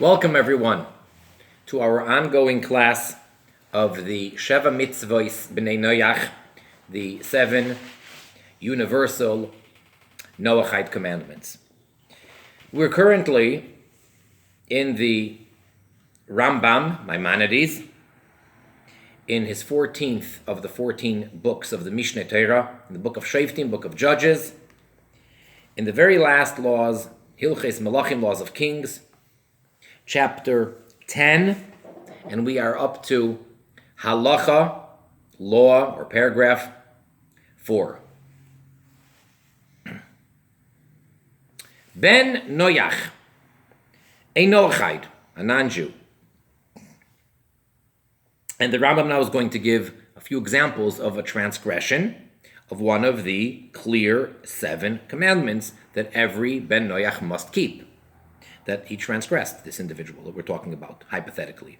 Welcome everyone to our ongoing class of the Sheva Mitzvos B'nei Noach, the 7 universal Noahide commandments. We're currently in the Rambam, Maimonides, in his 14th of the 14 books of the Mishneh Torah, in the book of Shoftim, book of Judges, in the very last laws, Hilches Melachim, laws of kings, chapter 10, and we are up to halacha, law, or paragraph 4. Ben Noach, a Noahide, a non-Jew. And the Rambam now is going to give a few examples of a transgression of one of the clear 7 commandments that every Ben Noach must keep, that he transgressed, this individual that we're talking about, hypothetically.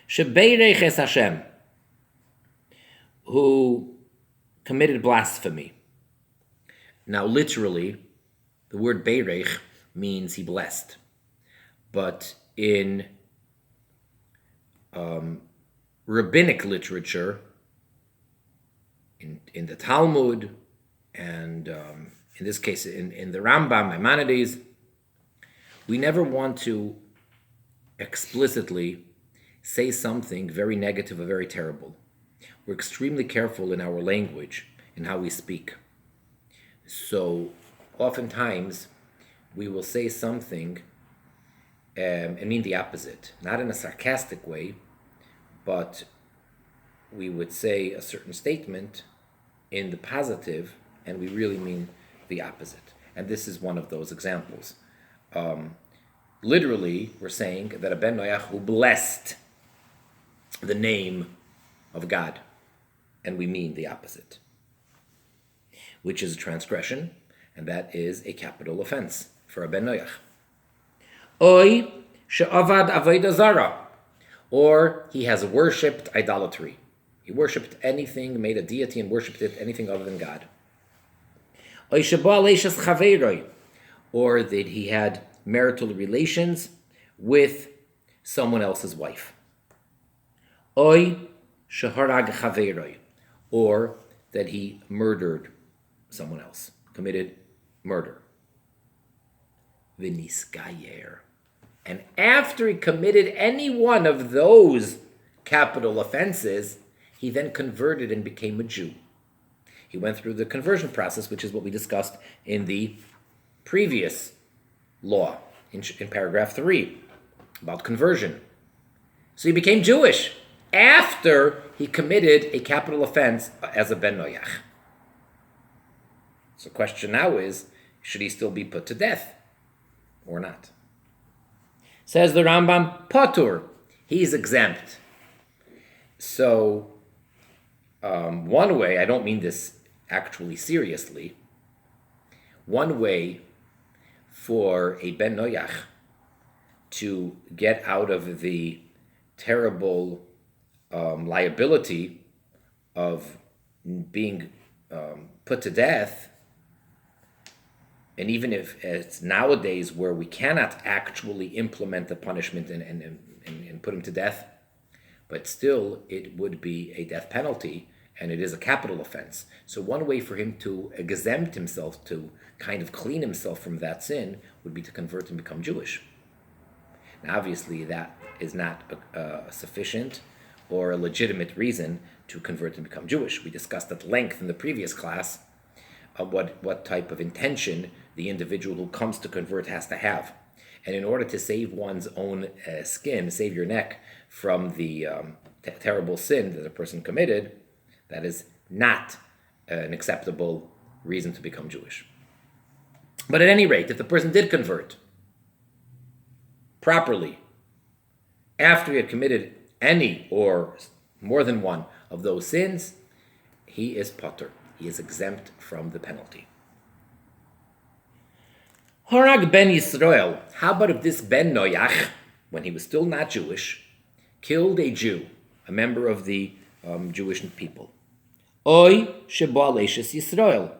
Shebeirech es Hashem, who committed blasphemy. Now, literally, the word beirech means he blessed. But in rabbinic literature, in the Talmud, and in this case in the Rambam, Maimonides, we never want to explicitly say something very negative or very terrible. We're extremely careful in our language, in how we speak. So oftentimes we will say something and mean the opposite, not in a sarcastic way, but we would say a certain statement in the positive, and we really mean the opposite. And this is one of those examples. Literally, we're saying that a Ben Noach who blessed the name of God, and we mean the opposite, which is a transgression, and that is a capital offense for a Ben Noach. Oy she'avad avodah zara, or he has worshipped idolatry. He worshipped anything, made a deity and worshipped it, anything other than God. Oy she'ba leishas chaveiroi, or that he had marital relations with someone else's wife. Oy sheharag chaveiroi, or that he murdered someone else, committed murder. V'nisgayer, and after he committed any one of those capital offenses, he then converted and became a Jew. He went through the conversion process, which is what we discussed in the previous law, in paragraph 3, about conversion. So he became Jewish after he committed a capital offense as a Ben Noach. So the question now is, should he still be put to death or not? Says the Rambam, Patur, he's exempt. So one way, I don't mean this actually seriously, one way for a Ben Noach to get out of the terrible liability of being put to death, and even if it's nowadays where we cannot actually implement the punishment and put him to death, but still it would be a death penalty, and it is a capital offense. So one way for him to exempt himself, to kind of clean himself from that sin, would be to convert and become Jewish. Now obviously that is not a sufficient or a legitimate reason to convert and become Jewish. We discussed at length in the previous class what type of intention the individual who comes to convert has to have. And in order to save one's own skin, save your neck from the terrible sin that a person committed, that is not an acceptable reason to become Jewish. But at any rate, if the person did convert properly after he had committed any or more than one of those sins, he is patur. He is exempt from the penalty. Harag ben Yisrael. How about if this Ben Noach, when he was still not Jewish, killed a Jew, a member of the Jewish people? Oy sheba leishes Yisrael,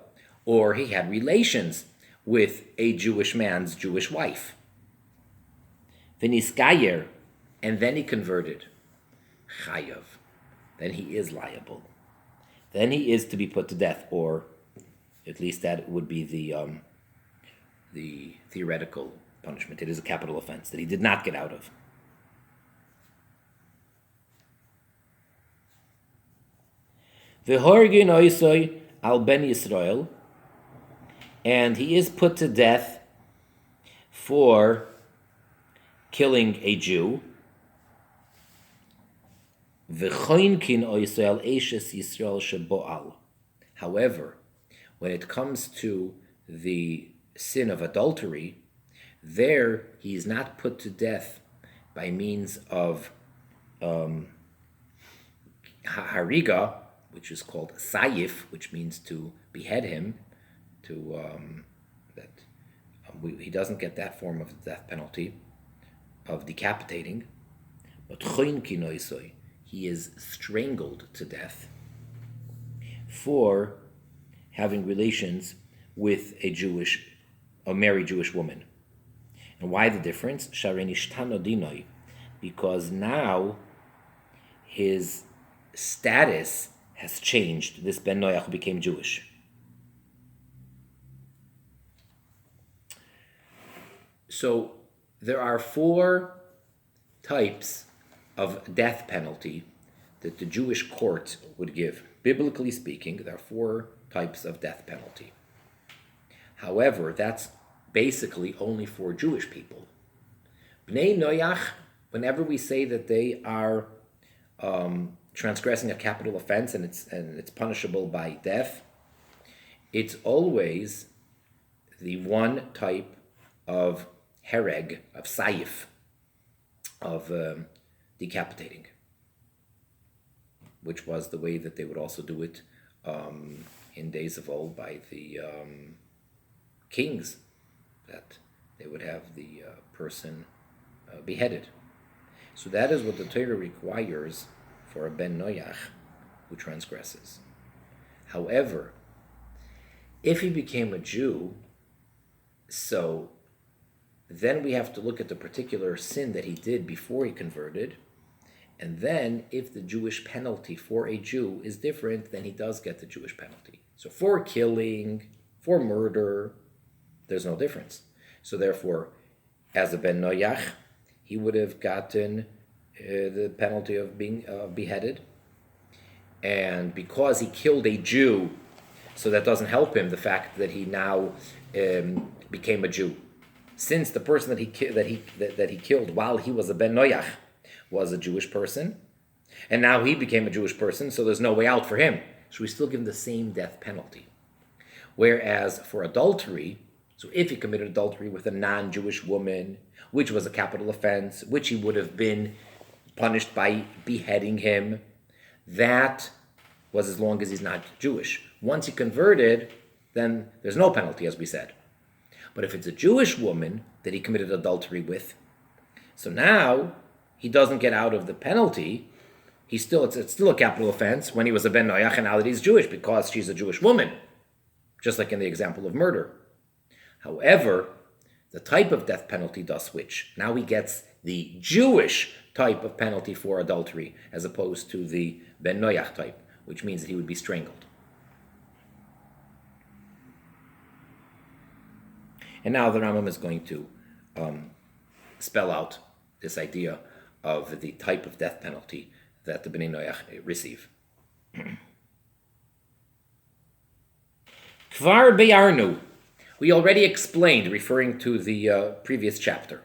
or he had relations with a Jewish man's Jewish wife. V'niskayer, and then he converted, chayav, then he is liable. Then he is to be put to death, or at least that would be the theoretical punishment. It is a capital offense that he did not get out of. V'horgin oisoi al ben Yisrael, and he is put to death for killing a Jew. V'choinkin oisoi al eishes Yisrael sheboal. However, when it comes to the sin of adultery, there he is not put to death by means of hariga, which is called sayif, which means to behead him. He doesn't get that form of death penalty of decapitating, but he is strangled to death for having relations with a married Jewish woman. And why the difference? Because now his status has changed. This Ben Noach became Jewish. So there are 4 types of death penalty that the Jewish court would give. Biblically speaking, there are 4 types of death penalty. However, that's basically only for Jewish people. Bnei Noach, whenever we say that they are transgressing a capital offense and it's punishable by death, it's always the one type of hereg, of sayif, of decapitating, which was the way that they would also do it in days of old by the kings, that they would have the person beheaded. So that is what the Torah requires for a Ben Noach who transgresses. However, if he became a Jew, so then we have to look at the particular sin that he did before he converted, and then if the Jewish penalty for a Jew is different, then he does get the Jewish penalty. So for killing, for murder, there's no difference. So therefore, as a Ben Noach, he would have gotten the penalty of being beheaded. And because he killed a Jew, so that doesn't help him, the fact that he now became a Jew. Since the person that he killed while he was a Ben Noach was a Jewish person, and now he became a Jewish person, so there's no way out for him. So we still give him the same death penalty. Whereas for adultery, so if he committed adultery with a non-Jewish woman, which was a capital offense, which he would have been punished by beheading him, that was as long as he's not Jewish. Once he converted, then there's no penalty, as we said. But if it's a Jewish woman that he committed adultery with, so now he doesn't get out of the penalty. It's still a capital offense when he was a Ben Noach, and now that he's Jewish because she's a Jewish woman, just like in the example of murder. However, the type of death penalty does switch. Now he gets the Jewish type of penalty for adultery as opposed to the Ben Noach type, which means that he would be strangled. And now the Rambam is going to spell out this idea of the type of death penalty that the Bnei Noach receive. Kvar beyarnu. We already explained, referring to the previous chapter.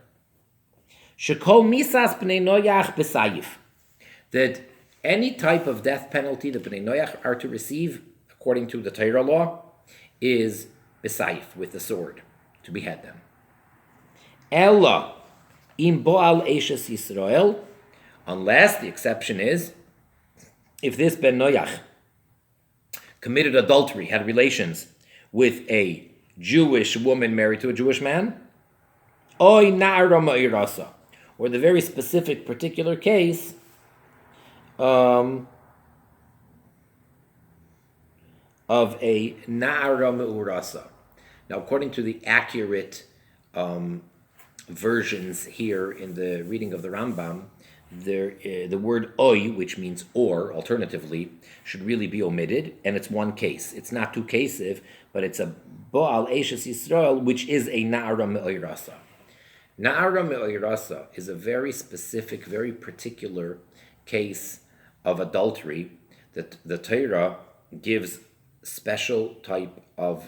Shekol misas Bnei Noach b'sayif. That any type of death penalty that Bnei Noach are to receive, according to the Torah law, is b'sayif, with the sword, to behead them. Ella im boal eishes Yisrael, unless the exception is if this Ben Noach committed adultery, had relations with a Jewish woman married to a Jewish man, oy na'ara ma'irasa, or the very specific particular case of a na'ara ma'urasa. Now, according to the accurate versions here in the reading of the Rambam, the word oy, which means or, alternatively, should really be omitted, and it's one case. It's not two cases, but it's a Baal Eishes Yisrael, which is a Na'ara Me'oirasa. Na'ara Me'oirasa is a very specific, very particular case of adultery that the Torah gives special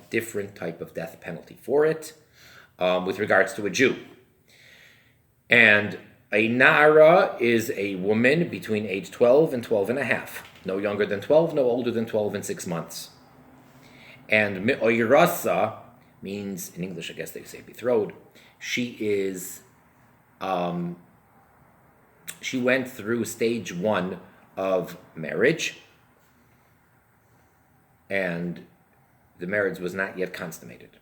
different type of death penalty for it with regards to a Jew. And a Na'ara is a woman between age 12 and 12 and a half. No younger than 12, no older than 12 and 6 months. And Me'oirasa means, in English I guess they say betrothed, she went through stage 1 of marriage, and the marriage was not yet consummated.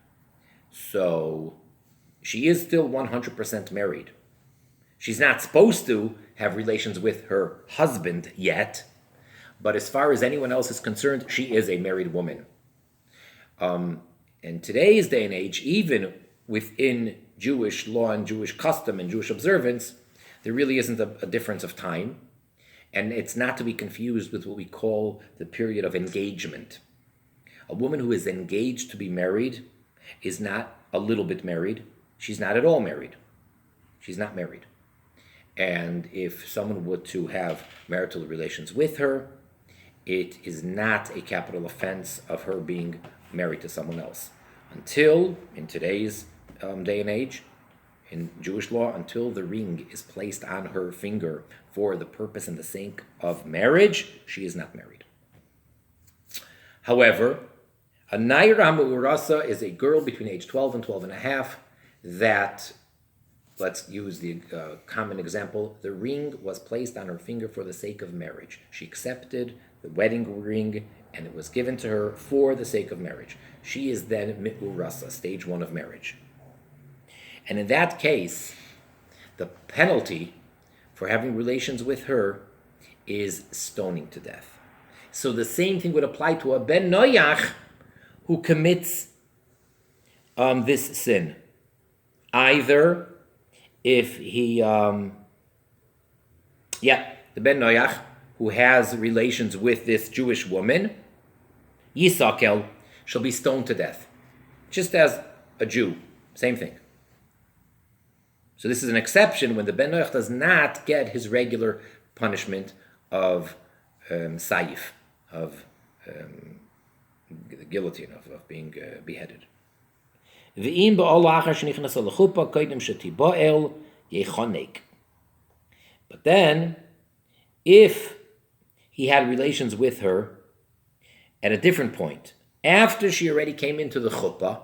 So she is still 100% married. She's not supposed to have relations with her husband yet, but as far as anyone else is concerned, she is a married woman. In today's day and age, even within Jewish law and Jewish custom and Jewish observance, there really isn't a difference of time. And it's not to be confused with what we call the period of engagement. A woman who is engaged to be married is not a little bit married. She's not at all married. She's not married. And if someone were to have marital relations with her, it is not a capital offense of her being married to someone else. Until, in today's day and age, in Jewish law, until the ring is placed on her finger for the purpose and the sake of marriage, she is not married. However, a Naira Me'urasa is a girl between age 12 and 12 and a half that, let's use the common example, the ring was placed on her finger for the sake of marriage. She accepted the wedding ring and it was given to her for the sake of marriage. She is then Me'urasa, stage 1 of marriage. And in that case, the penalty for having relations with her is stoning to death. So the same thing would apply to a Ben Noach who commits this sin. Either if he, the Ben Noach who has relations with this Jewish woman, Yisakel, shall be stoned to death. Just as a Jew, same thing. So this is an exception when the Ben Noach does not get his regular punishment of saif, of the guillotine, of being beheaded. But then, if he had relations with her at a different point, after she already came into the chuppah,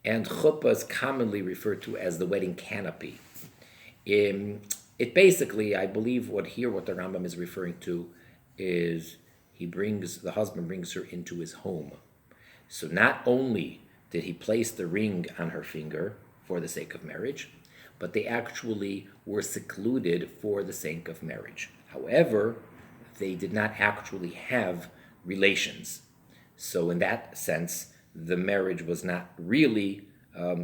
and chuppah is commonly referred to as the wedding canopy. It basically, I believe what the Rambam is referring to is the husband brings her into his home. So not only did he place the ring on her finger for the sake of marriage, but they actually were secluded for the sake of marriage. However, they did not actually have relations. So in that sense, the marriage was not really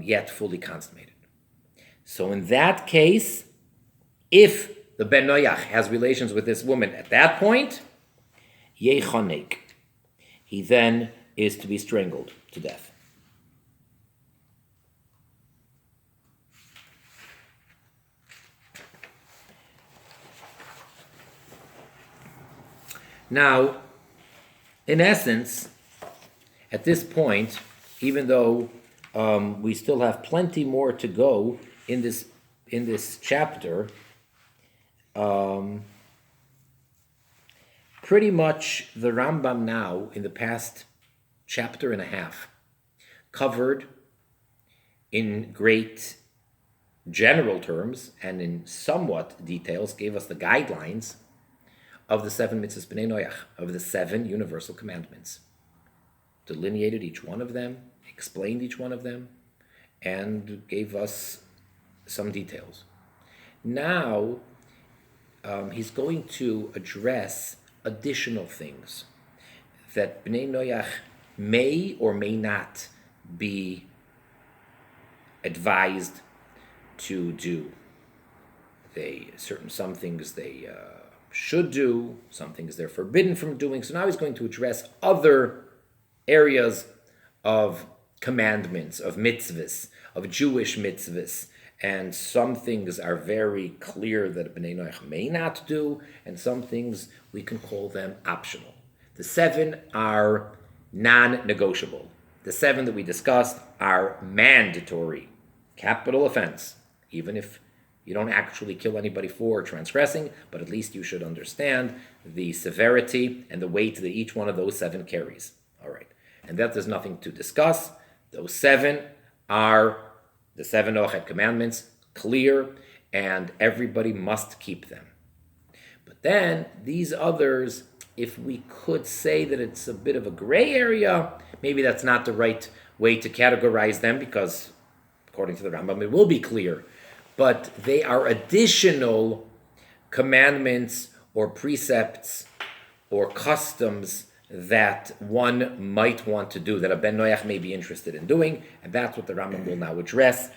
yet fully consummated. So in that case, if the Ben Noach has relations with this woman at that point, yechonek, he then is to be strangled to death. Now, in essence, at this point, even though we still have plenty more to go in this chapter, pretty much the Rambam now, in the past chapter and a half, covered in great general terms and in somewhat details, gave us the guidelines of the 7 mitzvahs b'nei Noach, of the 7 universal commandments. Delineated each one of them, explained each one of them, and gave us some details. Now, he's going to address additional things that b'nei Noach may or may not be advised to do. Some things they should do, some things they're forbidden from doing. So now he's going to address other areas of commandments, of mitzvahs, of Jewish mitzvahs. And some things are very clear that Bnei Noach may not do, and some things we can call them optional. The 7 are non-negotiable. The 7 that we discussed are mandatory, capital offense, even if you don't actually kill anybody for transgressing, but at least you should understand the severity and the weight that each one of those 7 carries. All right. And that there's nothing to discuss. Those 7 are the 7 Noachide commandments, clear, and everybody must keep them. But then these others, if we could say that it's a bit of a gray area, maybe that's not the right way to categorize them, because according to the Rambam, it will be clear. But they are additional commandments or precepts or customs that one might want to do, that a Ben Noach may be interested in doing, and that's what the Rambam will now address,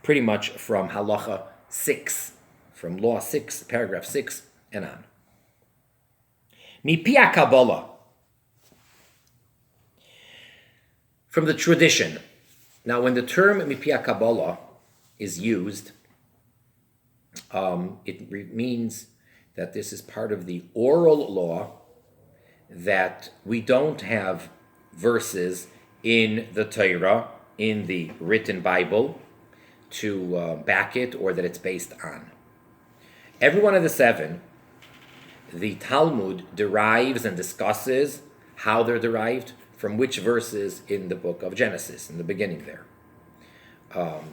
pretty much from Halacha 6, from Law 6, paragraph 6, and on. Mipia Kabbalah, from the tradition. Now, when the term Mipia Kabbalah is used, it means that this is part of the oral law, that we don't have verses in the Torah, in the written Bible, to back it, or that it's based on. Every one of the 7, the Talmud derives and discusses how they're derived, from which verses in the book of Genesis, in the beginning there.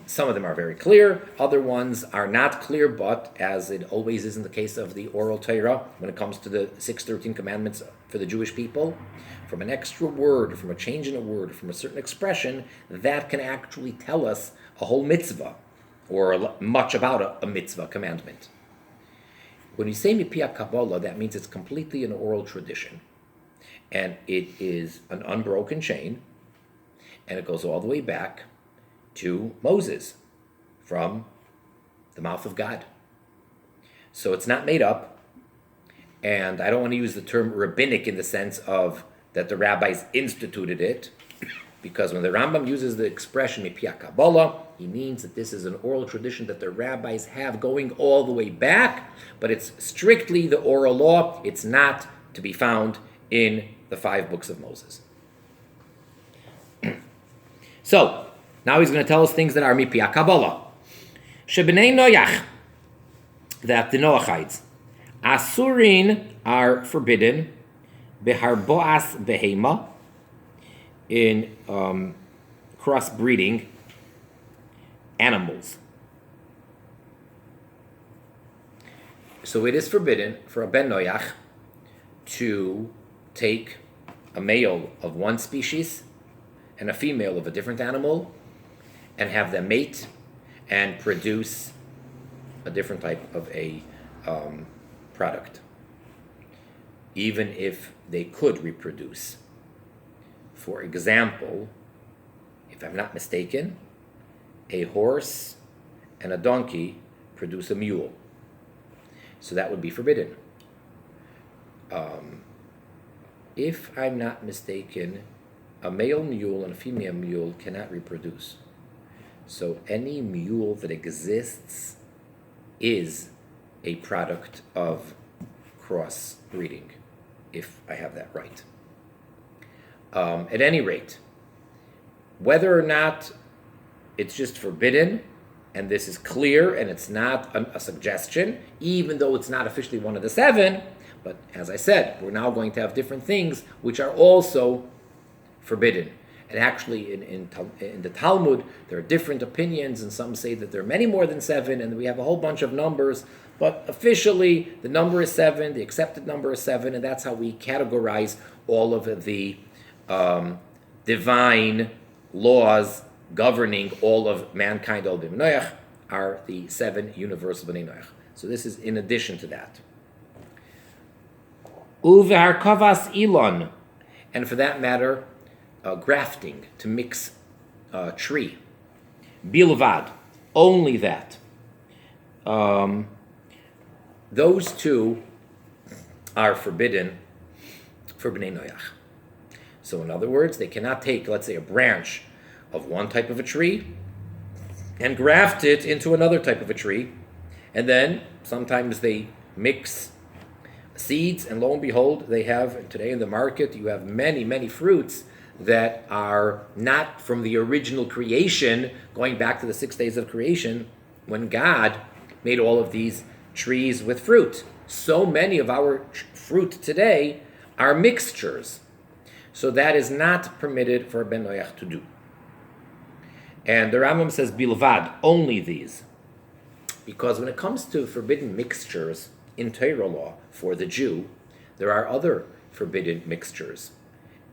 Some of them are very clear, other ones are not clear, but as it always is in the case of the oral Torah, when it comes to the 613 commandments for the Jewish people, from an extra word, from a change in a word, from a certain expression, that can actually tell us a whole mitzvah, or much about a mitzvah commandment. When you say Mipia Kabbalah, that means it's completely an oral tradition, and it is an unbroken chain, and it goes all the way back to Moses, from the mouth of God. So it's not made up, and I don't want to use the term rabbinic in the sense of that the rabbis instituted it, because when the Rambam uses the expression Mipia Kabbalah, he means that this is an oral tradition that the rabbis have going all the way back, but it's strictly the oral law. It's not to be found in the 5 books of Moses. So, now he's going to tell us things that are Mipia Kabbalah. Shebnei Noach, that the Noachides, Asurin are forbidden, Beharboas Behema, in crossbreeding animals. So it is forbidden for a Ben Noach to take a male of one species and a female of a different animal and have them mate and produce a different type of a product, even if they could reproduce. For example, if I'm not mistaken, a horse and a donkey produce a mule. So that would be forbidden. If I'm not mistaken, a male mule and a female mule cannot reproduce. So any mule that exists is a product of crossbreeding, if I have that right. At any rate, whether or not it's just forbidden, and this is clear, and it's not a suggestion, even though it's not officially one of the 7, but as I said, we're now going to have different things which are also forbidden. And actually, in the Talmud, there are different opinions, and some say that there are many more than 7, and we have a whole bunch of numbers, but officially, the number is 7, the accepted number is 7, and that's how we categorize all of the divine laws governing all of mankind, all Bnei Noach, are the 7 universal Bnei Noach. So this is in addition to that. Uveharkavas ilon, and for that matter, grafting, to mix tree. Bilvad, only that. Those two are forbidden for Bnei Noach. So in other words, they cannot take, let's say, a branch of one type of a tree and graft it into another type of a tree. And then sometimes they mix seeds, and lo and behold, they have, today in the market, you have many, many fruits that are not from the original creation, going back to the 6 days of creation, when God made all of these trees with fruit. So many of our fruit today are mixtures. So that is not permitted for Ben Noach to do. And the Rambam says, bilvad, only these. Because when it comes to forbidden mixtures in Torah law for the Jew, there are other forbidden mixtures.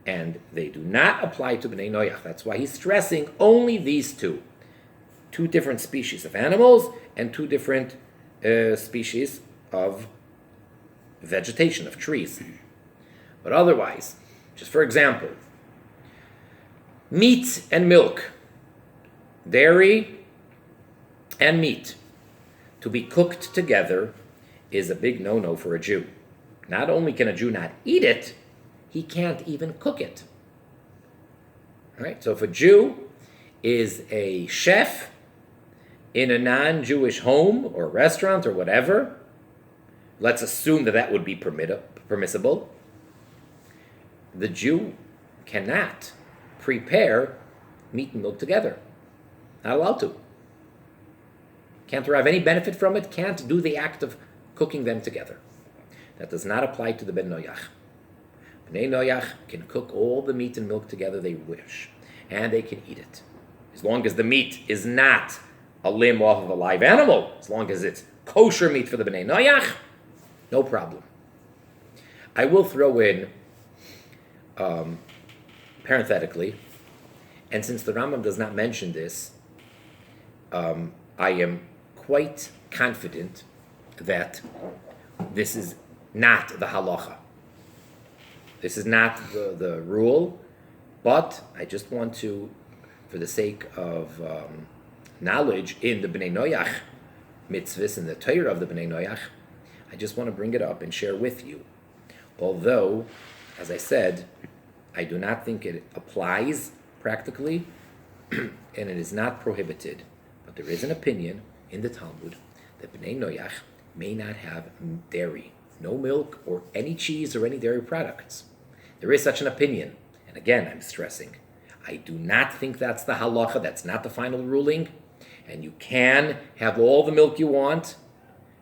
And they do not apply to Bnei Noach. That's why he's stressing only these two. Two different species of animals and two different species of vegetation, of trees. But otherwise, just for example, meat and milk, dairy and meat, to be cooked together is a big no-no for a Jew. Not only can a Jew not eat it, he can't even cook it. All right? So if a Jew is a chef in a non-Jewish home or restaurant or whatever, let's assume that that would be permissible. The Jew cannot prepare meat and milk together. Not allowed to. Can't derive any benefit from it, can't do the act of cooking them together. That does not apply to the Ben Noach. Bnei Noach can cook all the meat and milk together they wish, and they can eat it. As long as the meat is not a limb off of a live animal, as long as it's kosher meat for the Bnei Noach, no problem. I will throw in, parenthetically, and since the Rambam does not mention this, I am quite confident that this is not the halacha. This is not the rule, but I just want to, for the sake of knowledge in the Bnei Noach mitzvahs, in the Torah of the Bnei Noach, I just want to bring it up and share with you. Although, as I said, I do not think it applies practically, and it is not prohibited. But there is an opinion in the Talmud that Bnei Noach may not have dairy, no milk or any cheese or any dairy products. There is such an opinion. And again, I'm stressing, I do not think that's the halacha, that's not the final ruling. And you can have all the milk you want.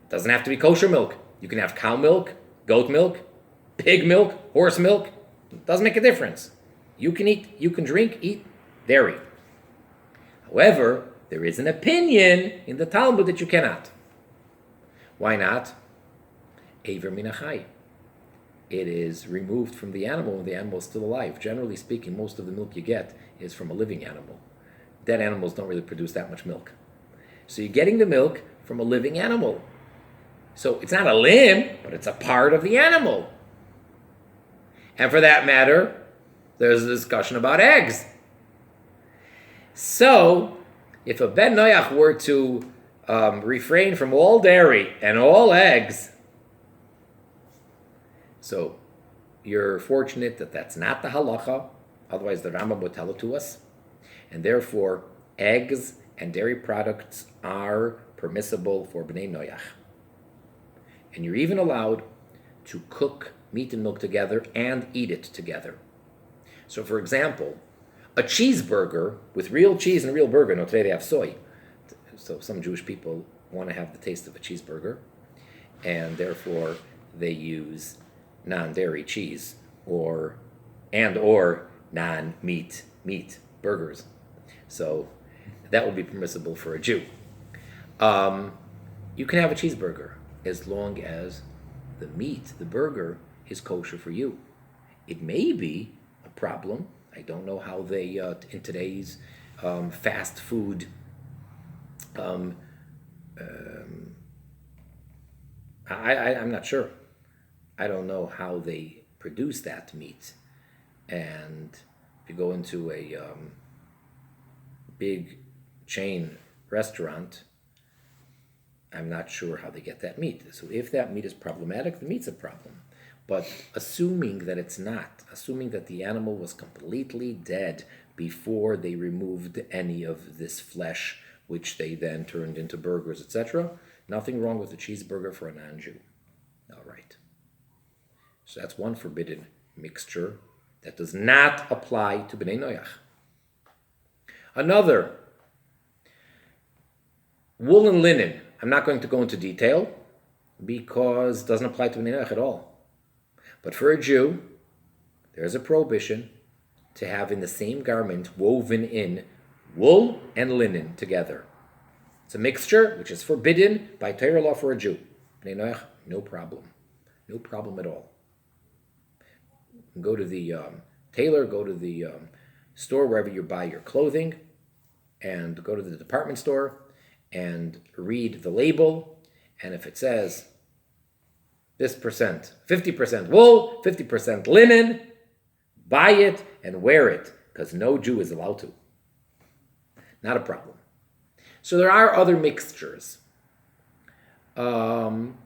It doesn't have to be kosher milk. You can have cow milk, goat milk, pig milk, horse milk. It doesn't make a difference. You can eat, you can drink, eat dairy. However, there is an opinion in the Talmud that you cannot. Why not? Aver min achai. It is removed from the animal when the animal is still alive. Generally speaking, most of the milk you get is from a living animal. Dead animals don't really produce that much milk. So you're getting the milk from a living animal. So it's not a limb, but it's a part of the animal. And for that matter, there's a discussion about eggs. So, if a Ben Noach were to refrain from all dairy and all eggs, so you're fortunate that that's not the halacha, otherwise the Rambam would tell it to us, and therefore eggs and dairy products are permissible for Bnei Noach. And you're even allowed to cook meat and milk together and eat it together. So for example, a cheeseburger with real cheese and real burger, no, today they have soy, so some Jewish people want to have the taste of a cheeseburger, and therefore they use non-dairy cheese or non-meat burgers. So that would be permissible for a Jew. You can have a cheeseburger as long as the meat, the burger, is kosher for you. It may be a problem. I don't know how they, in today's fast food, I'm not sure. I don't know how they produce that meat. And if you go into a big chain restaurant, I'm not sure how they get that meat. So if that meat is problematic, the meat's a problem. But assuming that it's not, assuming that the animal was completely dead before they removed any of this flesh, which they then turned into burgers, etc., nothing wrong with a cheeseburger for a non-Jew. All right. So that's one forbidden mixture that does not apply to Bnei Noach. Another, wool and linen. I'm not going to go into detail because it doesn't apply to Bnei Noach at all. But for a Jew, there's a prohibition to have in the same garment woven in wool and linen together. It's a mixture which is forbidden by Torah law for a Jew. Bnei Noach, no problem. No problem at all. Go to the tailor, go to the store, wherever you buy your clothing, and go to the department store and read the label. And if it says this percent, 50% wool, 50% linen, buy it and wear it, because no Jew is allowed to. Not a problem. So there are other mixtures. Then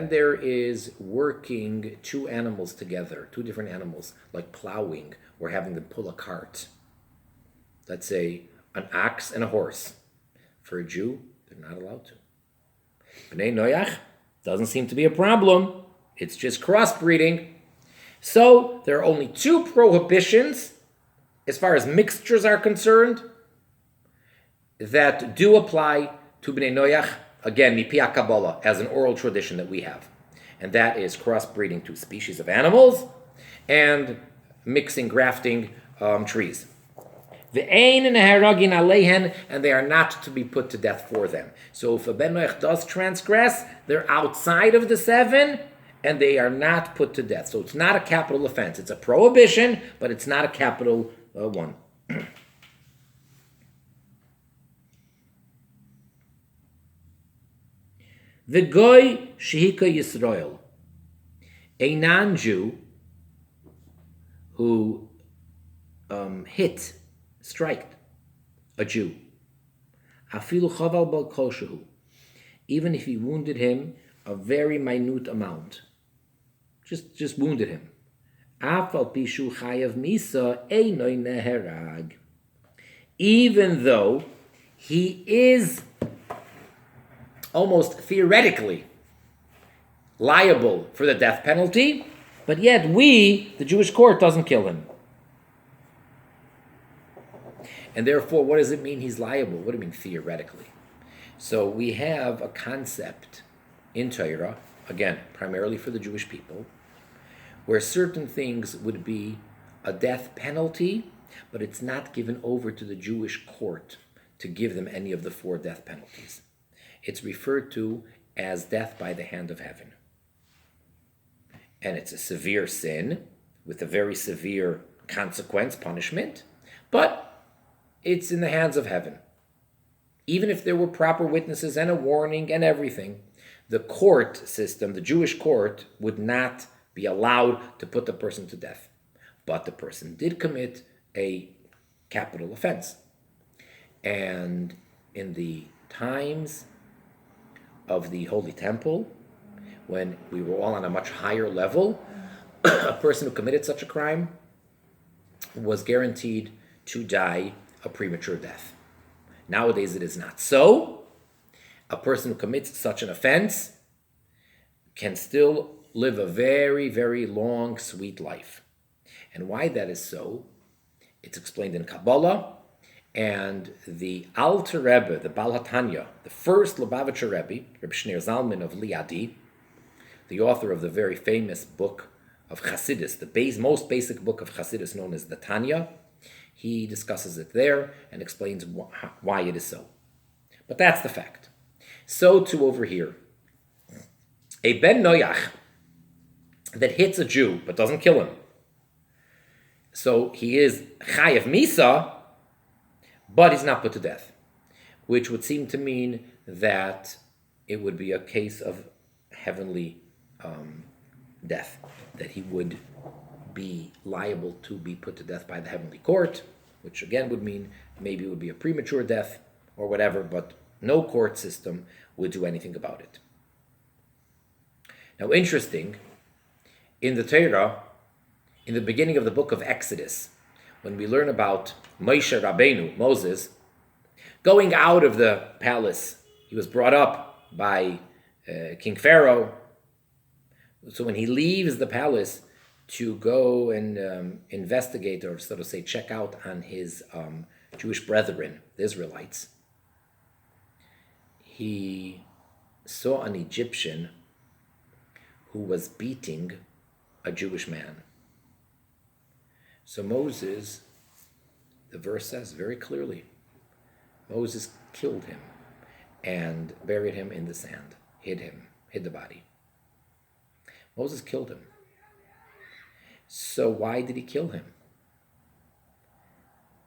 there is working two animals together, two different animals, like plowing or having them pull a cart. Let's say an ox and a horse. For a Jew, they're not allowed to. Bnei Noach doesn't seem to be a problem. It's just crossbreeding. So there are only two prohibitions as far as mixtures are concerned that do apply to Bnei Noach. Again, Mipia Kabbalah, as an oral tradition that we have. And that is crossbreeding two species of animals and mixing, grafting trees. And they are not to be put to death for them. So if a Ben Noach does transgress, they're outside of the 7 and they are not put to death. So it's not a capital offense. It's a prohibition, but it's not a capital one. The goy shehika Yisrael, a non-Jew who striked a Jew, afilu chaval bal koshehu, even if he wounded him a very minute amount, just wounded him. Afal pishu chayav misa einoi neherag, even though he is almost theoretically liable for the death penalty, but yet the Jewish court, doesn't kill him. And therefore, what does it mean he's liable? What do you mean theoretically? So we have a concept in Torah, again, primarily for the Jewish people, where certain things would be a death penalty, but it's not given over to the Jewish court to give them any of the 4 death penalties. It's referred to as death by the hand of heaven. And it's a severe sin with a very severe consequence, punishment, but it's in the hands of heaven. Even if there were proper witnesses and a warning and everything, the court system, the Jewish court, would not be allowed to put the person to death. But the person did commit a capital offense. And in the times of the Holy Temple, when we were all on a much higher level, a person who committed such a crime was guaranteed to die a premature death. Nowadays it is not so. A person who commits such an offense can still live a very, very long, sweet life. And why that is so, it's explained in Kabbalah. And the Alter Rebbe, the Baal HaTanya, the first Lubavitcher Rebbe, Reb Shneur Zalman of Liadi, the author of the very famous book of Chassidus, the most basic book of Chassidus known as the Tanya, he discusses it there and explains why it is so. But that's the fact. So too over here. A Ben Noach that hits a Jew but doesn't kill him, so he is Chayav Misa, but he's not put to death, which would seem to mean that it would be a case of heavenly death, that he would be liable to be put to death by the heavenly court, which again would mean maybe it would be a premature death or whatever, but no court system would do anything about it. Now, interesting, in the Torah, in the beginning of the book of Exodus, when we learn about Moshe Rabbeinu, Moses, going out of the palace, he was brought up by King Pharaoh. So when he leaves the palace to go and investigate, or so to say, check out on his Jewish brethren, the Israelites, he saw an Egyptian who was beating a Jewish man. So Moses, the verse says very clearly, Moses killed him and buried him in the sand, hid the body. Moses killed him. So why did he kill him?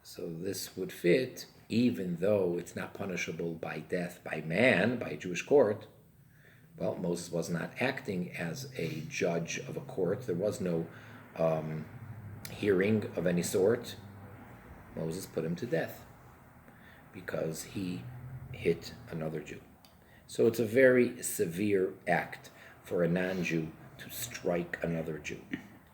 So this would fit, even though it's not punishable by death by man, by a Jewish court. Well, Moses was not acting as a judge of a court. There was no hearing of any sort. Moses put him to death because he hit another Jew. So it's a very severe act for a non-Jew to strike another Jew.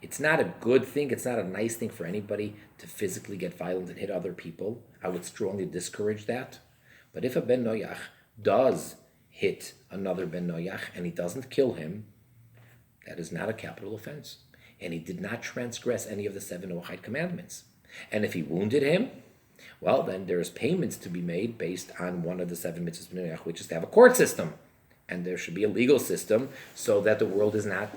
It's not a good thing, it's not a nice thing for anybody to physically get violent and hit other people. I would strongly discourage that. But if a Ben Noach does hit another Ben Noach and he doesn't kill him, that is not a capital offense. And he did not transgress any of the 7 Noahide commandments. And if he wounded him, well, then there's payments to be made based on one of the 7 mitzvahs Ben Noach, which is to have a court system. And there should be a legal system so that the world is not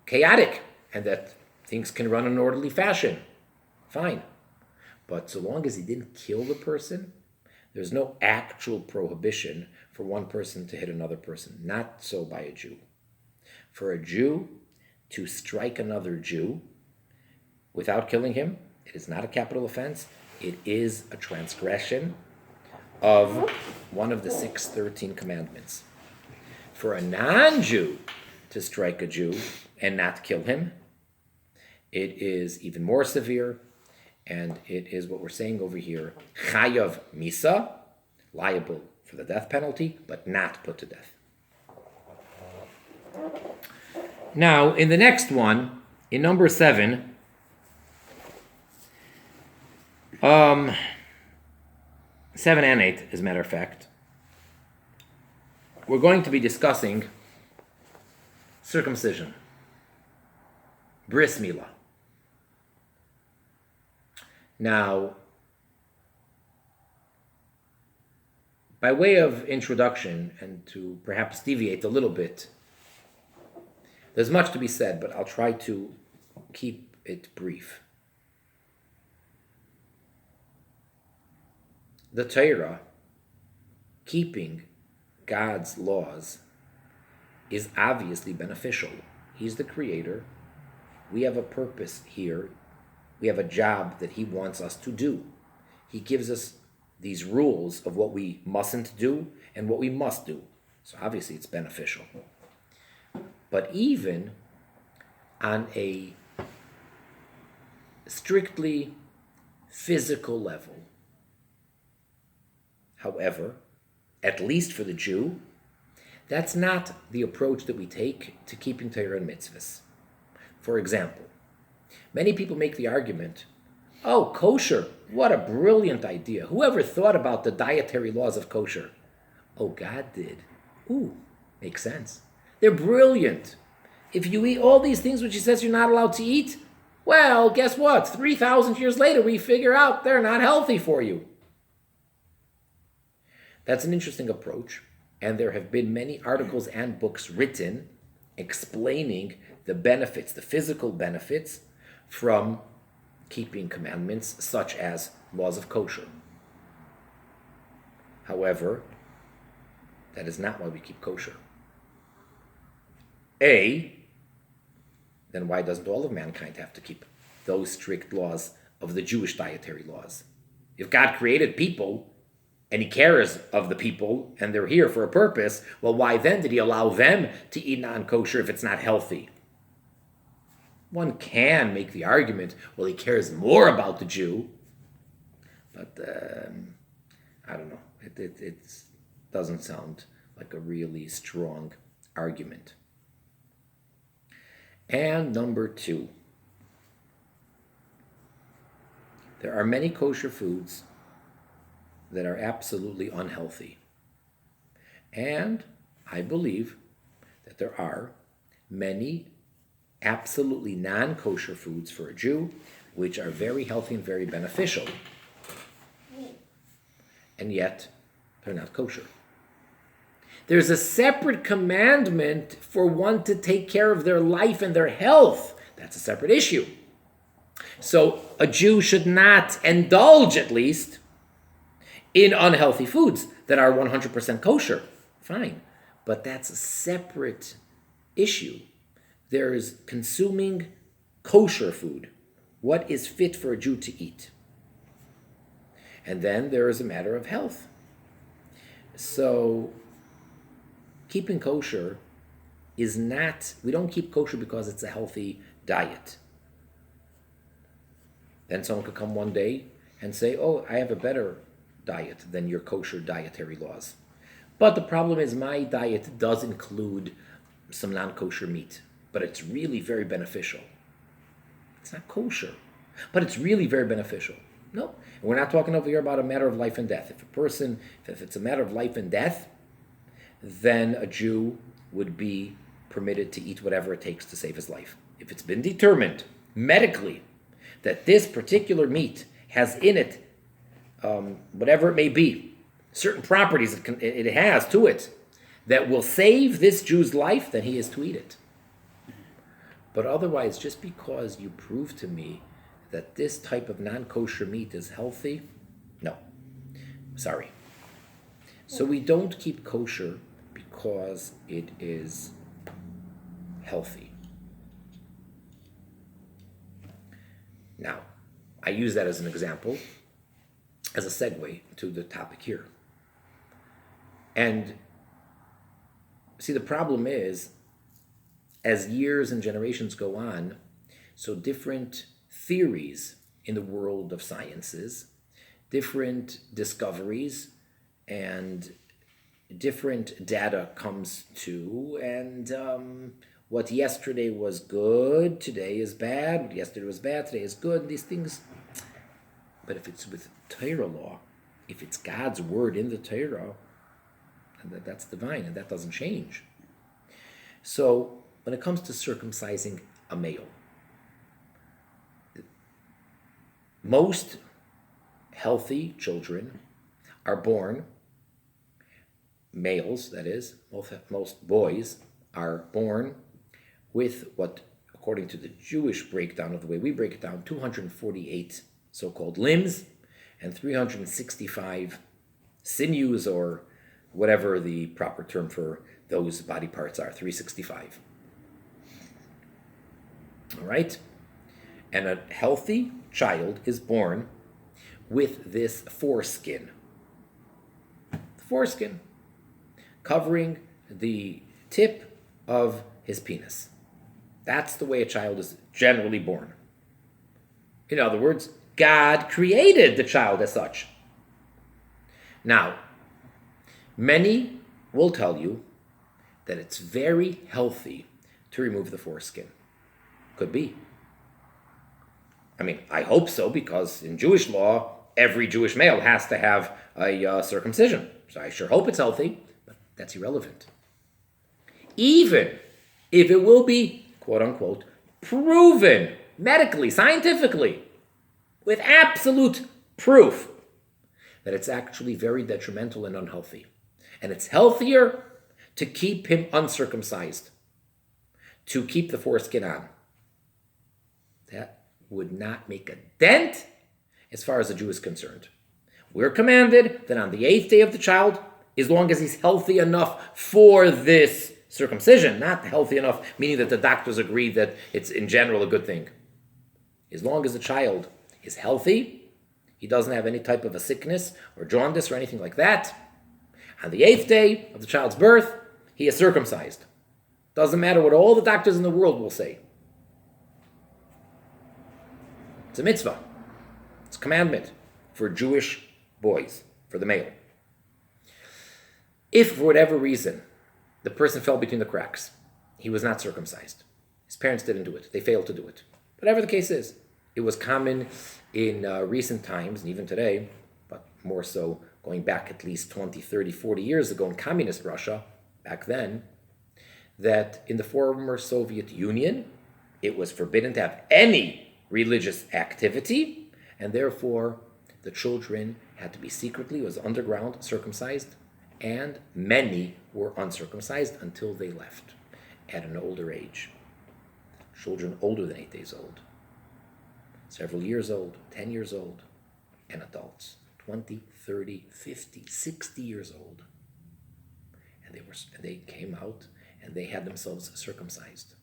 chaotic and that things can run in an orderly fashion. Fine. But so long as he didn't kill the person, there's no actual prohibition for one person to hit another person. Not so by a Jew. For a Jew to strike another Jew without killing him, it is not a capital offense. It is a transgression of one of the 613 commandments. For a non-Jew to strike a Jew and not kill him, it is even more severe, and it is what we're saying over here, chayav misa, liable for the death penalty, but not put to death. Now, in the next one, in number 7, 7 and 8, as a matter of fact, we're going to be discussing circumcision, bris milah. Now, by way of introduction and to perhaps deviate a little bit, there's much to be said, but I'll try to keep it brief. The Torah, keeping God's laws, is obviously beneficial. He's the creator. We have a purpose here. We have a job that he wants us to do. He gives us these rules of what we mustn't do and what we must do. So obviously it's beneficial. But even on a strictly physical level, however, at least for the Jew, that's not the approach that we take to keeping Torah and mitzvahs. For example, many people make the argument, oh, kosher, what a brilliant idea. Whoever thought about the dietary laws of kosher? Oh, God did. Ooh, makes sense. They're brilliant. If you eat all these things which he says you're not allowed to eat, well, guess what? 3,000 years later, we figure out they're not healthy for you. That's an interesting approach, and there have been many articles and books written explaining the benefits, the physical benefits, from keeping commandments such as laws of kosher. However, that is not why we keep kosher. Then why doesn't all of mankind have to keep those strict laws of the Jewish dietary laws? If God created people and he cares of the people and they're here for a purpose, well, why then did he allow them to eat non-kosher if it's not healthy? One can make the argument, well, he cares more about the Jew, but I don't know. It doesn't sound like a really strong argument. And number 2, there are many kosher foods that are absolutely unhealthy. And I believe that there are many absolutely non-kosher foods for a Jew which are very healthy and very beneficial. And yet, they're not kosher. There's a separate commandment for one to take care of their life and their health. That's a separate issue. So a Jew should not indulge, at least, in unhealthy foods that are 100% kosher. Fine. But that's a separate issue. There is consuming kosher food. What is fit for a Jew to eat? And then there is a matter of health. So keeping kosher is not, we don't keep kosher because it's a healthy diet. Then someone could come one day and say, oh, I have a better diet than your kosher dietary laws. But the problem is my diet does include some non-kosher meat, but it's really very beneficial. It's not kosher, but it's really very beneficial. No, we're not talking over here about a matter of life and death. If it's a matter of life and death, then a Jew would be permitted to eat whatever it takes to save his life. If it's been determined medically that this particular meat has in it, whatever it may be, certain properties it has to it that will save this Jew's life, then he is to eat it. But otherwise, just because you prove to me that this type of non-kosher meat is healthy, no, sorry. So we don't keep kosher because it is healthy. Now, I use that as an example, as a segue to the topic here. And see, the problem is, as years and generations go on, so different theories in the world of sciences, different discoveries, and different data comes to, and what yesterday was good, today is bad, what yesterday was bad, today is good, and these things. But if it's with Torah law, if it's God's word in the Torah, that's divine, and that doesn't change. So when it comes to circumcising a male, most healthy children are born, males that is, most boys are born with what, according to the Jewish breakdown of the way we break it down, 248 so-called limbs and 365 sinews, or whatever the proper term for those body parts are, 365. All right? And a healthy child is born with this foreskin. Foreskin covering the tip of his penis. That's the way a child is generally born. In other words, God created the child as such. Now, many will tell you that it's very healthy to remove the foreskin. Could be. I mean, I hope so, because in Jewish law, every Jewish male has to have a circumcision. So I sure hope it's healthy, but that's irrelevant. Even if it will be, quote unquote, proven medically, scientifically, with absolute proof that it's actually very detrimental and unhealthy. And it's healthier to keep him uncircumcised, to keep the foreskin on. That would not make a dent as far as a Jew is concerned. We're commanded that on the 8th day of the child, as long as he's healthy enough for this circumcision, not healthy enough, meaning that the doctors agree that it's in general a good thing. As long as the child is healthy, he doesn't have any type of a sickness or jaundice or anything like that, on the 8th day of the child's birth, he is circumcised. Doesn't matter what all the doctors in the world will say. It's a mitzvah. It's a commandment for Jewish boys, for the male. If for whatever reason the person fell between the cracks, he was not circumcised, his parents didn't do it, they failed to do it, whatever the case is, it was common in recent times, and even today, but more so going back at least 20, 30, 40 years ago in communist Russia, back then, that in the former Soviet Union, it was forbidden to have any religious activity, and therefore the children had to be secretly, it was underground, circumcised, and many were uncircumcised until they left at an older age. Children older than 8 days old, several years old, 10 years old, and adults, 20, 30, 50, 60 years old. And they came out and they had themselves circumcised.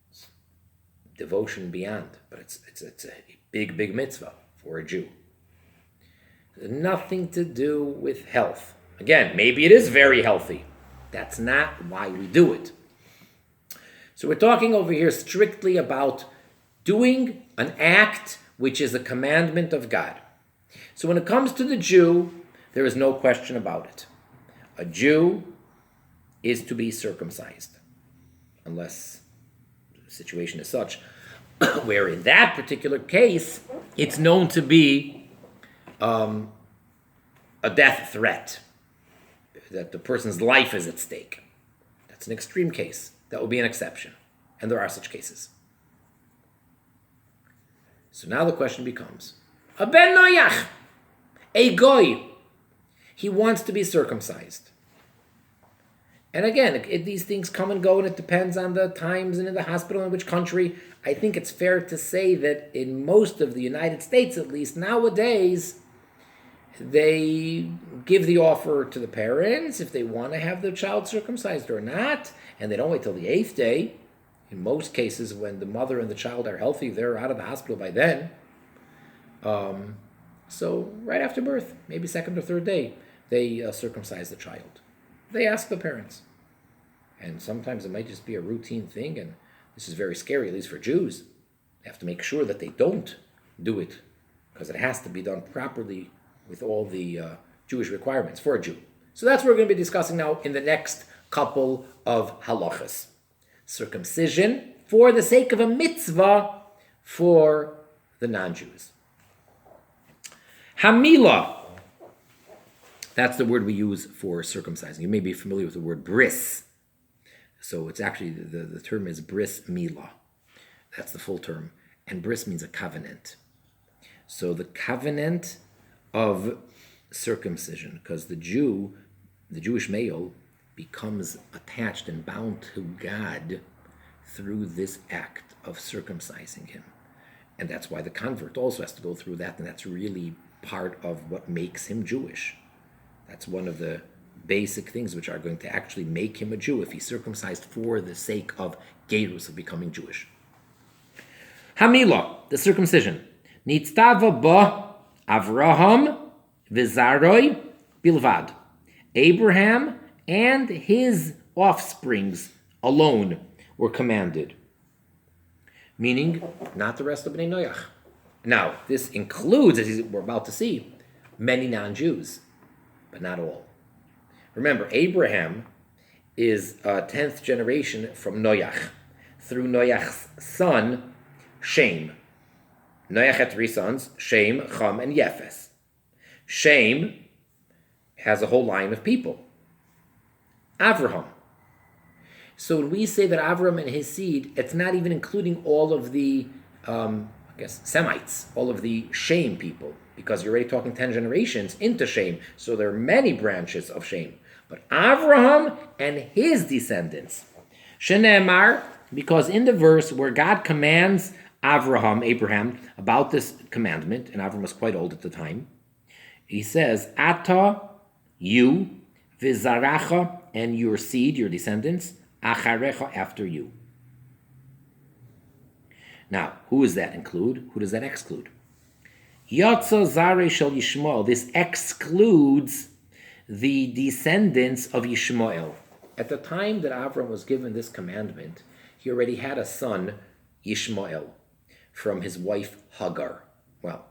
It's devotion beyond, but it's a big mitzvah for a Jew. Nothing to do with health. Again, maybe it is very healthy. That's not why we do it. So we're talking over here strictly about doing an act which is a commandment of God. So when it comes to the Jew, there is no question about it. A Jew is to be circumcised, unless the situation is such where in that particular case, it's known to be a death threat, that the person's life is at stake. That's an extreme case. That would be an exception. And there are such cases. So now the question becomes, a ben noyach, a goy, he wants to be circumcised. And again, these things come and go, and it depends on the times and in the hospital and which country. I think it's fair to say that in most of the United States, at least nowadays, they give the offer to the parents if they want to have their child circumcised or not, and they don't wait till the 8th day. In most cases, when the mother and the child are healthy, they're out of the hospital by then. So right after birth, maybe 2nd or 3rd day, they circumcise the child. They ask the parents. And sometimes it might just be a routine thing, and this is very scary, at least for Jews. They have to make sure that they don't do it, because it has to be done properly with all the Jewish requirements for a Jew. So that's what we're going to be discussing now in the next couple of halachas. Circumcision for the sake of a mitzvah for the non-Jews. Hamila. That's the word we use for circumcising. You may be familiar with the word bris. So it's actually, the term is bris milah. That's the full term. And bris means a covenant. So the covenant of circumcision, because the Jewish male, becomes attached and bound to God through this act of circumcising him. And that's why the convert also has to go through that, and that's really part of what makes him Jewish. That's one of the basic things which are going to actually make him a Jew if he's circumcised for the sake of gerus, of becoming Jewish. Hamila, the circumcision. Nitztava ba Avraham v'zaroi bilvad. Abraham and his offsprings alone were commanded. Meaning, not the rest of Bnei Noach. Now, this includes, as we're about to see, many non-Jews, but not all. Remember, Abraham is a 10th generation from Noach, through Noach's son, Shem. Noach had 3 sons, Shem, Cham, and Yefes. Shem has a whole line of people. Avraham. So when we say that Avraham and his seed, it's not even including all of the, Semites, all of the Shem people, because you're already talking 10 generations into Shem, so there are many branches of Shem. But Avraham and his descendants. Shenemar, because in the verse where God commands Abraham, about this commandment, and Avraham was quite old at the time, he says, Ata, you, v'zaracha, and your seed, your descendants, acharecha, after you. Now, who does that include? Who does that exclude? Yatza zare shel Yishmael. This excludes the descendants of Yishmael. At the time that Avram was given this commandment, he already had a son, Yishmael, from his wife Hagar. Well,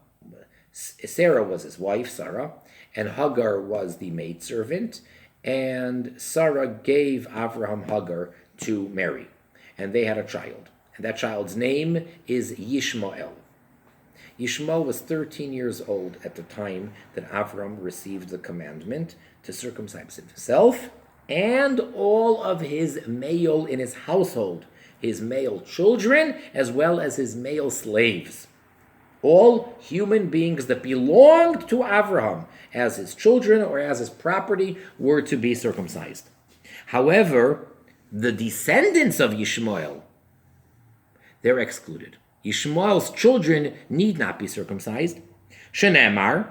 Sarah was his wife, Sarah, and Hagar was the maidservant, and Sarah gave Avraham Hagar to marry, and they had a child, and that child's name is Yishmael. Yishmael was 13 years old at the time that Avram received the commandment to circumcise himself and all of his male in his household, his male children, as well as his male slaves. All human beings that belonged to Avraham as his children or as his property were to be circumcised. However, the descendants of Yishmael, they're excluded. Yishmael's children need not be circumcised. Shenemar,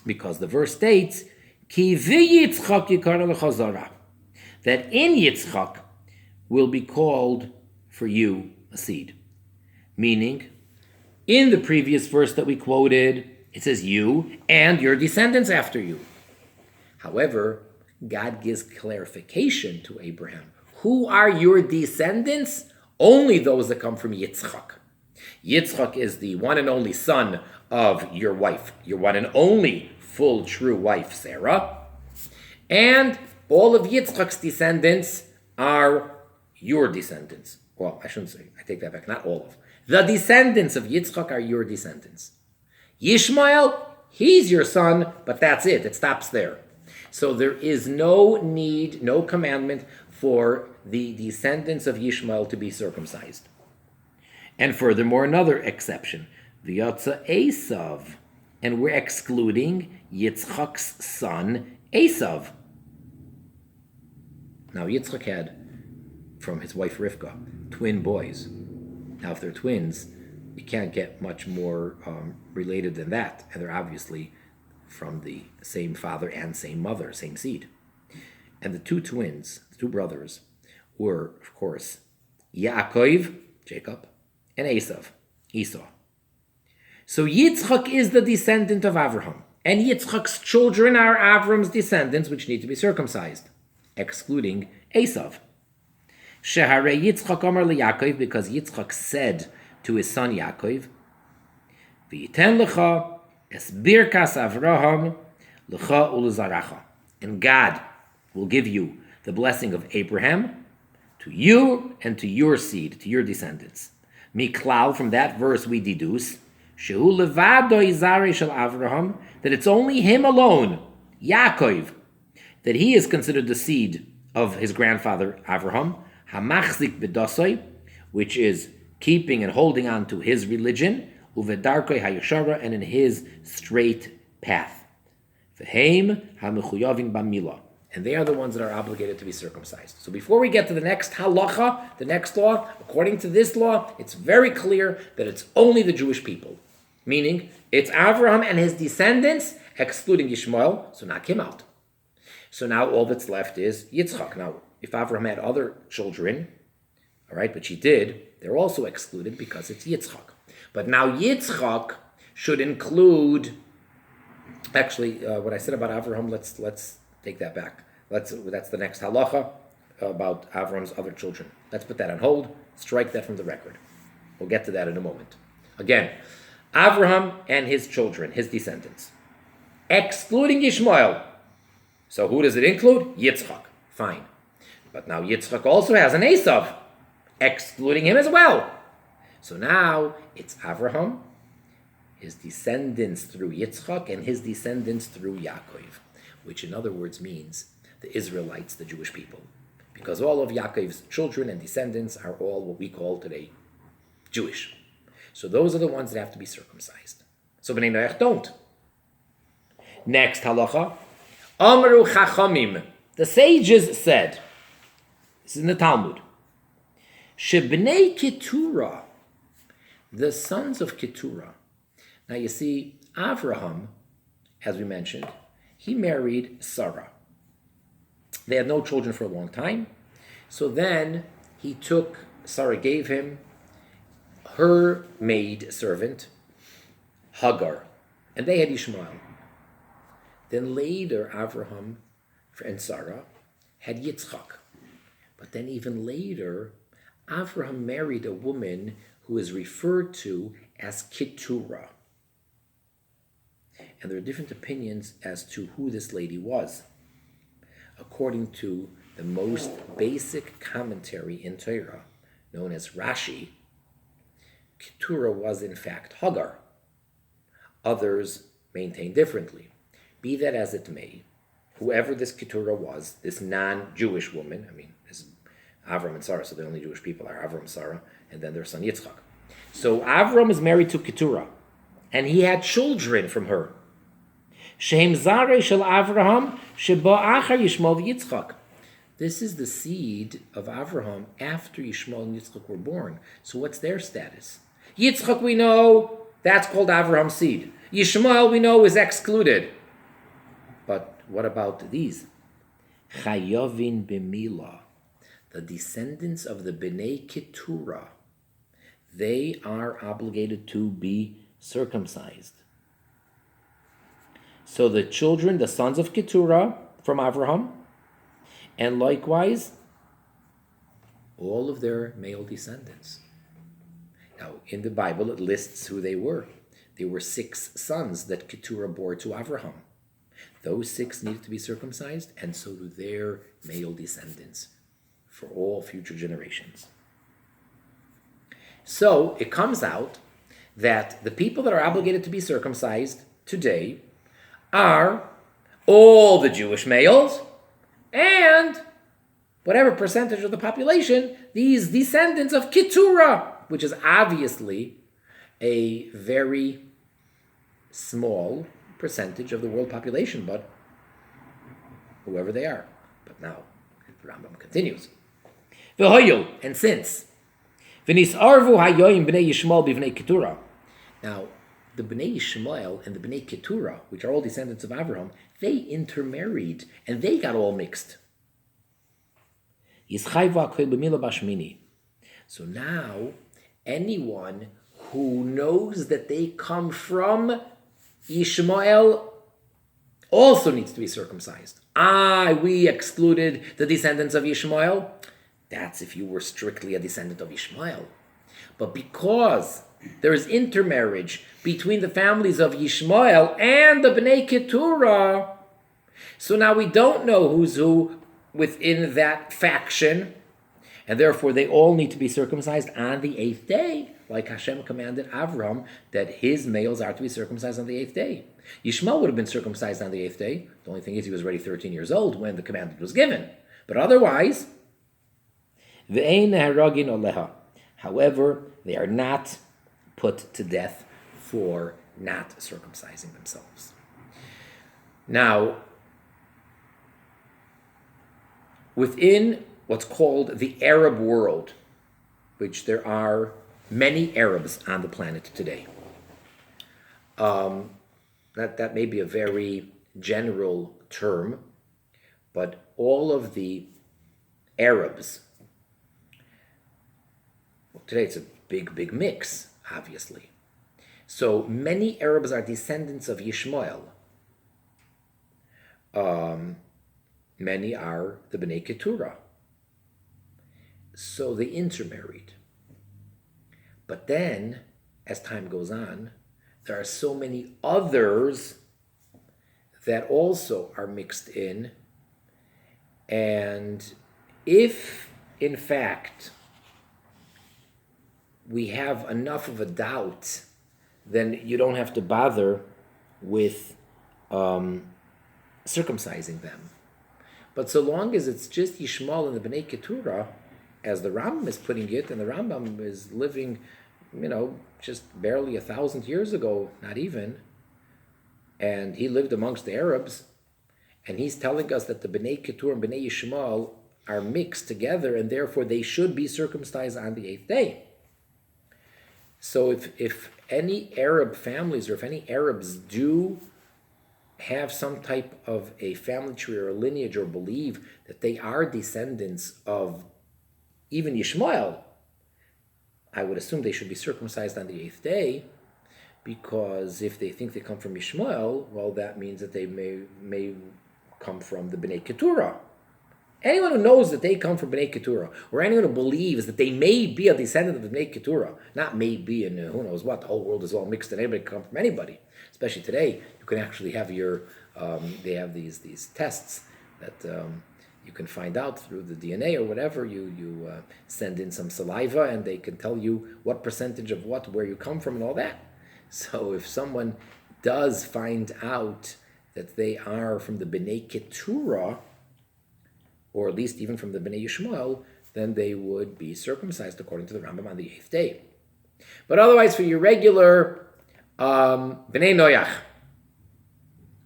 because the verse states, Ki v'Yitzchak yikara l'chazara, that in Yitzchak will be called for you a seed. Meaning, in the previous verse that we quoted, it says you and your descendants after you. However, God gives clarification to Abraham. Who are your descendants? Only those that come from Yitzchak. Yitzchak is the one and only son of your wife, your one and only full true wife, Sarah. And all of Yitzchak's descendants are your descendants. Well, I shouldn't say, I take that back, not all of. The descendants of Yitzchak are your descendants. Yishmael, he's your son, but that's it. It stops there. So there is no need, no commandment for the descendants of Yishmael to be circumcised. And furthermore, another exception, V'yatza Esav, and we're excluding Yitzchak's son, Esav. Now, Yitzchak had, from his wife Rivka, twin boys. Now, if they're twins, you can't get much more related than that. And they're obviously from the same father and same mother, same seed. And the two twins, the two brothers, were, of course, Yaakov, Jacob, and Esav, Esau. So Yitzchak is the descendant of Avraham. And Yitzchak's children are Avram's descendants, which need to be circumcised, excluding Esav. Shehare Yitzchak Amar LeYaakov, because Yitzchak said to his son Yaakov, V'yiten lecha es birkas Avraham lecha ulezaracha. And God will give you the blessing of Abraham to you and to your seed, to your descendants. Miklal, from that verse we deduce, Shehu levado izare shel Avraham, that it's only him alone, Yaakov, that he is considered the seed of his grandfather Avraham, hamachzik b'dasoi, which is keeping and holding on to his religion, uvedarkoi hayashara, and in his straight path. V'heim hamechuyavin b'milah, and they are the ones that are obligated to be circumcised. So before we get to the next halacha, the next law, according to this law, it's very clear that it's only the Jewish people. Meaning, it's Avraham and his descendants, excluding Yishmael, so knock him out. So now all that's left is Yitzchak. Now, if Avraham had other children, all right, which he did, they're also excluded because it's Yitzchak. But now Yitzchak should include, actually, what I said about Avraham, let's take that back. That's the next halacha about Avram's other children. Let's put that on hold, strike that from the record. We'll get to that in a moment. Again, Avraham and his children, his descendants, excluding Yishmael. So who does it include? Yitzchak. Fine. But now Yitzchak also has an Esav, excluding him as well. So now it's Avraham, his descendants through Yitzchak, and his descendants through Yaakov, which in other words means the Israelites, the Jewish people. Because all of Yaakov's children and descendants are all what we call today Jewish. So those are the ones that have to be circumcised. So Bnei Noach don't. Next halacha. Amru Chachamim. The sages said, this is in the Talmud, Shebnei Keturah, the sons of Keturah. Now you see, Avraham, as we mentioned, he married Sarah. They had no children for a long time. So then Sarah gave him her maid servant, Hagar, and they had Ishmael. Then later, Avraham and Sarah had Yitzchak. But then even later, Avraham married a woman who is referred to as Keturah. and there are different opinions as to who this lady was. According to the most basic commentary in Torah, known as Rashi, Keturah was in fact Hagar. Others maintain differently. Be that as it may, whoever this Keturah was, this non-Jewish woman, this is Avram and Sarah, so the only Jewish people are Avram, Sarah, and then their son Yitzchak. So Avram is married to Keturah, and he had children from her. Shehem Zarei shel Avraham sheba achar Yishmael v'Yitzchak. This is the seed of Avraham after Yishmael and Yitzchak were born. So what's their status? Yitzchak, we know, that's called Avraham's seed. Yishmael, we know, is excluded. But what about these? Chayovin b'milah, the descendants of the Bnei Keturah, they are obligated to be circumcised. So the children, the sons of Keturah from Avraham, and likewise, all of their male descendants. Now, in the Bible, it lists who they were. There were 6 sons that Keturah bore to Avraham. Those 6 needed to be circumcised, and so do their male descendants for all future generations. So it comes out that the people that are obligated to be circumcised today are all the Jewish males and whatever percentage of the population, these descendants of Keturah, which is obviously a very small percentage of the world population, but whoever they are. But now, the Rambam continues. And since now, the Bnei Yishmael and the Bnei Keturah, which are all descendants of Avraham, they intermarried and they got all mixed. So now, anyone who knows that they come from Yishmael also needs to be circumcised. We excluded the descendants of Yishmael. That's if you were strictly a descendant of Yishmael. But because there is intermarriage between the families of Yishmael and the Bnei Keturah, so now we don't know who's who within that faction, and therefore they all need to be circumcised on the 8th day, like Hashem commanded Avram that his males are to be circumcised on the 8th day. Yishmael would have been circumcised on the 8th day. The only thing is he was already 13 years old when the commandment was given. But otherwise, however, they are not put to death for not circumcising themselves. Now, within what's called the Arab world, which there are many Arabs on the planet today, that may be a very general term, but all of the Arabs, today it's a big mix, obviously. So many Arabs are descendants of Yishmael. Many are the Bnei Keturah. So they intermarried. But then, as time goes on, there are so many others that also are mixed in. And if, in fact, we have enough of a doubt, then you don't have to bother with circumcising them. But so long as it's just Yishmael and the Bnei Keturah, as the Rambam is putting it, and the Rambam is living, just barely 1,000 years ago, not even, and he lived amongst the Arabs, and he's telling us that the Bnei Keturah and Bnei Yishmael are mixed together, and therefore they should be circumcised on the 8th day. So if any Arab families, or if any Arabs do have some type of a family tree or a lineage, or believe that they are descendants of even Yishmael, I would assume they should be circumcised on the 8th day, because if they think they come from Yishmael, well, that means that they may come from the Bnei Keturah. Anyone who knows that they come from Bnei Keturah, or anyone who believes that they may be a descendant of Bnei Keturah, not may be, and who knows what, the whole world is all mixed and anybody can come from anybody. Especially today, you can actually have they have these tests that you can find out through the DNA or whatever. You send in some saliva and they can tell you what percentage of what, where you come from and all that. So if someone does find out that they are from the Bnei Keturah, or at least even from the Bnei Yishmael, then they would be circumcised according to the Rambam on the 8th day. But otherwise, for your regular Bnei Noach,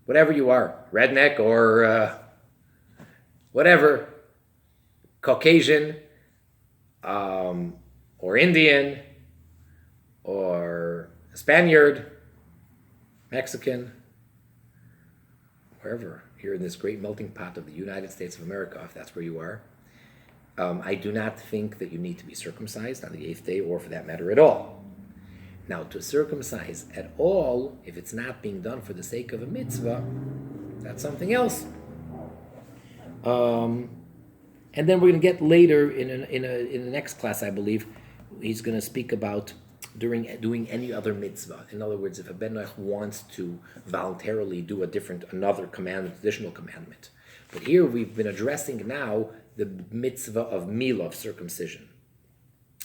whatever you are, redneck or whatever, Caucasian, or Indian, or Spaniard, Mexican, wherever, here in this great melting pot of the United States of America, if that's where you are, I do not think that you need to be circumcised on the 8th day, or for that matter at all. Now, to circumcise at all, if it's not being done for the sake of a mitzvah, that's something else. And then we're going to get later in the next class, I believe, he's going to speak about doing any other mitzvah. In other words, if a ben Noach wants to voluntarily do another commandment, additional commandment. But here we've been addressing now the mitzvah of milah, of circumcision.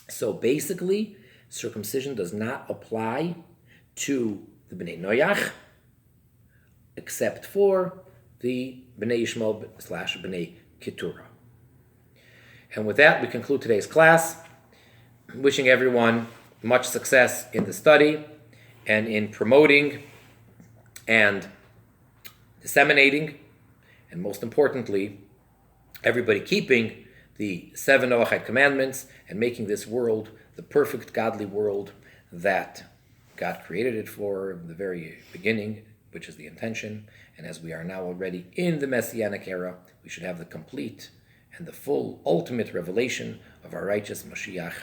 So basically, circumcision does not apply to the Bnei Noach, except for the Bnei Yishmael / Bnei Keturah. And with that, we conclude today's class. Wishing everyone much success in the study and in promoting and disseminating, and most importantly, everybody keeping the 7 Noahide commandments and making this world the perfect godly world that God created it for in the very beginning, which is the intention. And as we are now already in the Messianic era, we should have the complete and the full ultimate revelation of our righteous Mashiach,